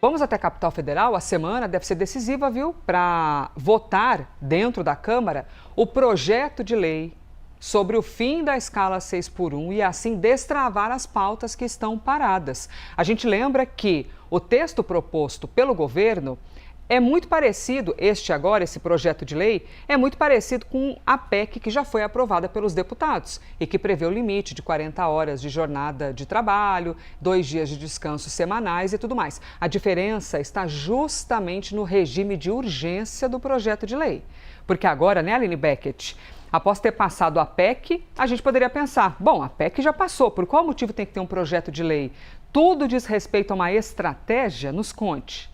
Vamos até a capital federal. A semana deve ser decisiva, viu? Para votar dentro da Câmara o projeto de lei sobre o fim da escala 6x1 e assim destravar as pautas que estão paradas. A gente lembra que o texto proposto pelo governo é muito parecido, esse projeto de lei, é muito parecido com a PEC que já foi aprovada pelos deputados e que prevê o limite de 40 horas de jornada de trabalho, 2 dias de descanso semanais e tudo mais. A diferença está justamente no regime de urgência do projeto de lei. Porque agora, né, Aline Beckett, após ter passado a PEC, a gente poderia pensar, bom, a PEC já passou, por qual motivo tem que ter um projeto de lei? Tudo diz respeito a uma estratégia? Nos conte.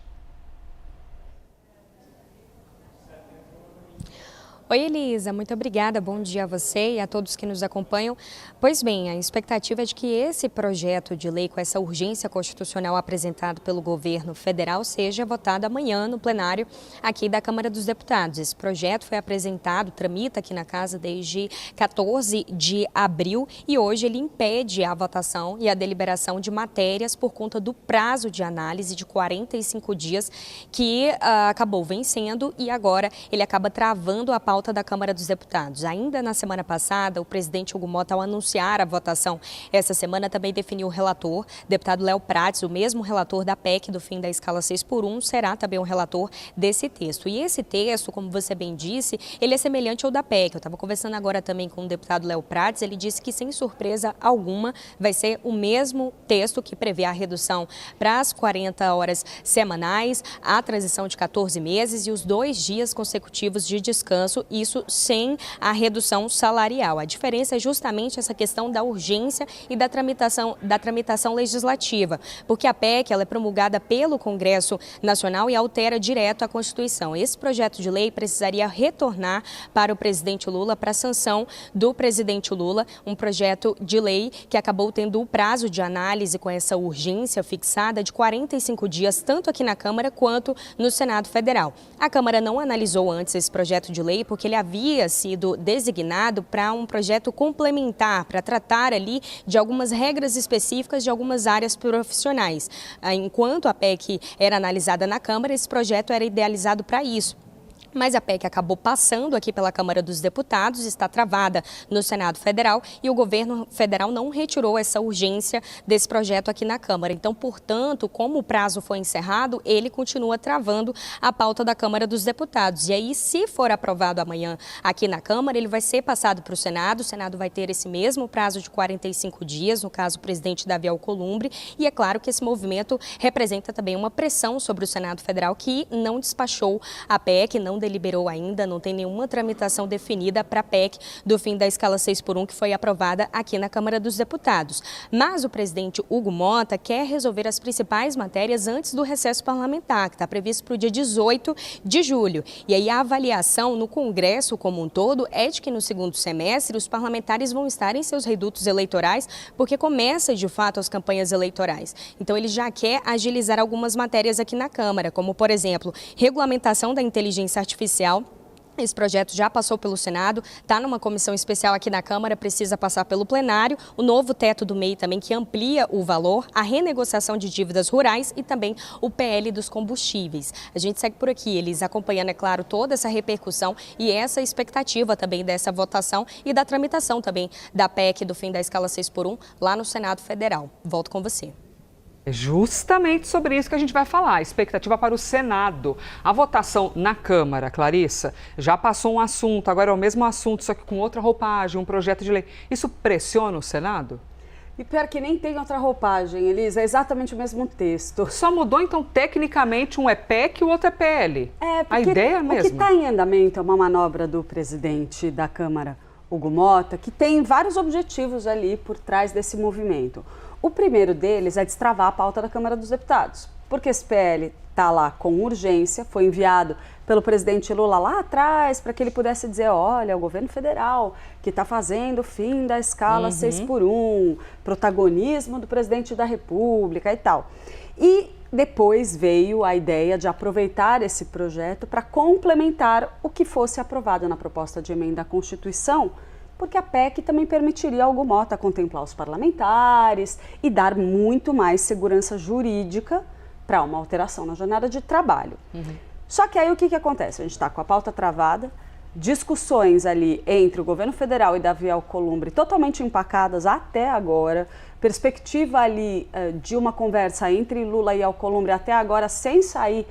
Oi, Elisa, muito obrigada. Bom dia a você e a todos que nos acompanham. Pois bem, a expectativa é de que esse projeto de lei com essa urgência constitucional apresentado pelo governo federal seja votado amanhã no plenário aqui da Câmara dos Deputados. Esse projeto foi apresentado, tramita aqui na casa desde 14 de abril e hoje ele impede a votação e a deliberação de matérias por conta do prazo de análise de 45 dias que acabou vencendo e agora ele acaba travando a pauta da Câmara dos Deputados. Ainda na semana passada, o presidente Hugo Motta, ao anunciar a votação essa semana, também definiu o relator, deputado Léo Prates, o mesmo relator da PEC do fim da escala 6x1, será também o relator desse texto. E esse texto, como você bem disse, ele é semelhante ao da PEC. Eu estava conversando agora também com o deputado Léo Prates, ele disse que, sem surpresa alguma, vai ser o mesmo texto que prevê a redução para as 40 horas semanais, a transição de 14 meses e os 2 dias consecutivos de descanso, isso sem a redução salarial. A diferença é justamente essa questão da urgência e da tramitação legislativa, porque a PEC ela é promulgada pelo Congresso Nacional e altera direto a Constituição. Esse projeto de lei precisaria retornar para o presidente Lula, para a sanção do presidente Lula, um projeto de lei que acabou tendo o prazo de análise com essa urgência fixada de 45 dias, tanto aqui na Câmara quanto no Senado Federal. A Câmara não analisou antes esse projeto de lei porque ele havia sido designado para um projeto complementar, para tratar ali de algumas regras específicas de algumas áreas profissionais. Enquanto a PEC era analisada na Câmara, esse projeto era idealizado para isso. Mas a PEC acabou passando aqui pela Câmara dos Deputados, está travada no Senado Federal e o governo federal não retirou essa urgência desse projeto aqui na Câmara. Então, portanto, como o prazo foi encerrado, ele continua travando a pauta da Câmara dos Deputados. E aí, se for aprovado amanhã aqui na Câmara, ele vai ser passado para o Senado vai ter esse mesmo prazo de 45 dias, no caso, o presidente Davi Alcolumbre, e é claro que esse movimento representa também uma pressão sobre o Senado Federal, que não despachou a PEC, não deliberou ainda, não tem nenhuma tramitação definida para a PEC do fim da escala 6x1 que foi aprovada aqui na Câmara dos Deputados. Mas o presidente Hugo Motta quer resolver as principais matérias antes do recesso parlamentar, que está previsto para o dia 18 de julho. E aí a avaliação no Congresso como um todo é de que no segundo semestre os parlamentares vão estar em seus redutos eleitorais, porque começa de fato as campanhas eleitorais. Então ele já quer agilizar algumas matérias aqui na Câmara, como por exemplo, regulamentação da inteligência artificial. Esse projeto já passou pelo Senado, está numa comissão especial aqui na Câmara, precisa passar pelo plenário. O novo teto do MEI também, que amplia o valor, a renegociação de dívidas rurais e também o PL dos combustíveis. A gente segue por aqui, eles acompanhando, é claro, toda essa repercussão e essa expectativa também dessa votação e da tramitação também da PEC do fim da escala 6x1 lá no Senado Federal. Volto com você. É justamente sobre isso que a gente vai falar, a expectativa para o Senado. A votação na Câmara, Clarissa, já passou um assunto, agora é o mesmo assunto, só que com outra roupagem, um projeto de lei. Isso pressiona o Senado? E pior que nem tem outra roupagem, Elisa, é exatamente o mesmo texto. Só mudou, então, tecnicamente, um é PEC e o outro é PL. A ideia é a mesma. O que está em andamento é uma manobra do presidente da Câmara, Hugo Motta, que tem vários objetivos ali por trás desse movimento. O primeiro deles é destravar a pauta da Câmara dos Deputados, porque esse PL está lá com urgência, foi enviado pelo presidente Lula lá atrás para que ele pudesse dizer, olha, o governo federal que está fazendo o fim da escala 6x1, protagonismo do presidente da República e tal. E depois veio a ideia de aproveitar esse projeto para complementar o que fosse aprovado na proposta de emenda à Constituição, porque a PEC também permitiria ao Hugo Motta contemplar os parlamentares e dar muito mais segurança jurídica para uma alteração na jornada de trabalho. Só que aí o que acontece? A gente está com a pauta travada, discussões ali entre o governo federal e Davi Alcolumbre totalmente empacadas até agora, perspectiva ali de uma conversa entre Lula e Alcolumbre até agora sem sair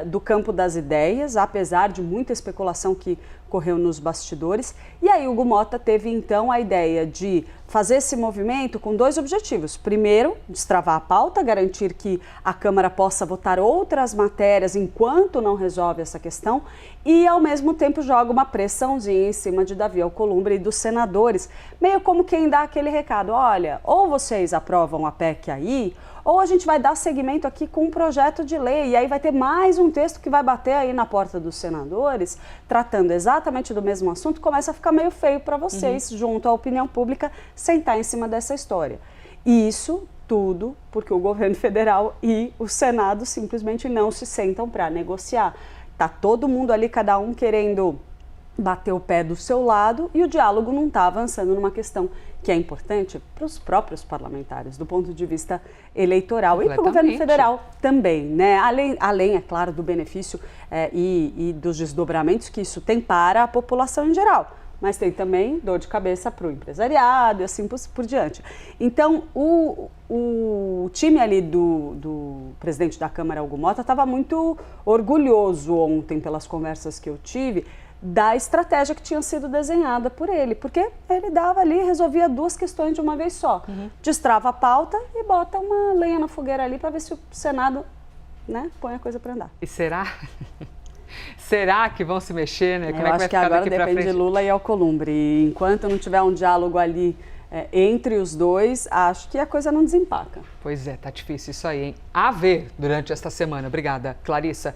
do campo das ideias, apesar de muita especulação que correu nos bastidores. E aí o Hugo Motta teve então a ideia de fazer esse movimento com dois objetivos. Primeiro, destravar a pauta, garantir que a Câmara possa votar outras matérias enquanto não resolve essa questão e ao mesmo tempo joga uma pressãozinha em cima de Davi Alcolumbre e dos senadores, meio como quem dá aquele recado, olha, ou vocês aprovam a PEC aí, ou a gente vai dar seguimento aqui com um projeto de lei, e aí vai ter mais um texto que vai bater aí na porta dos senadores, tratando exatamente do mesmo assunto, começa a ficar meio feio para vocês, junto à opinião pública, sentar em cima dessa história. E isso tudo porque o governo federal e o Senado simplesmente não se sentam para negociar. Tá todo mundo ali, cada um querendo bater o pé do seu lado e o diálogo não está avançando numa questão que é importante para os próprios parlamentares, do ponto de vista eleitoral e para o governo federal também, né? Além, é claro, do benefício e dos desdobramentos que isso tem para a população em geral, mas tem também dor de cabeça para o empresariado e assim por diante. Então, o time ali do presidente da Câmara, Hugo Motta, estava muito orgulhoso ontem, pelas conversas que eu tive, da estratégia que tinha sido desenhada por ele, porque ele dava ali, resolvia duas questões de uma vez só. Destrava a pauta e bota uma lenha na fogueira ali para ver se o Senado, né, põe a coisa para andar. E será? Será que vão se mexer, né? Como eu acho que agora depende de Lula e Alcolumbre. E enquanto não tiver um diálogo ali entre os dois, acho que a coisa não desempaca. Pois é, tá difícil isso aí, hein? A ver durante esta semana. Obrigada, Clarissa.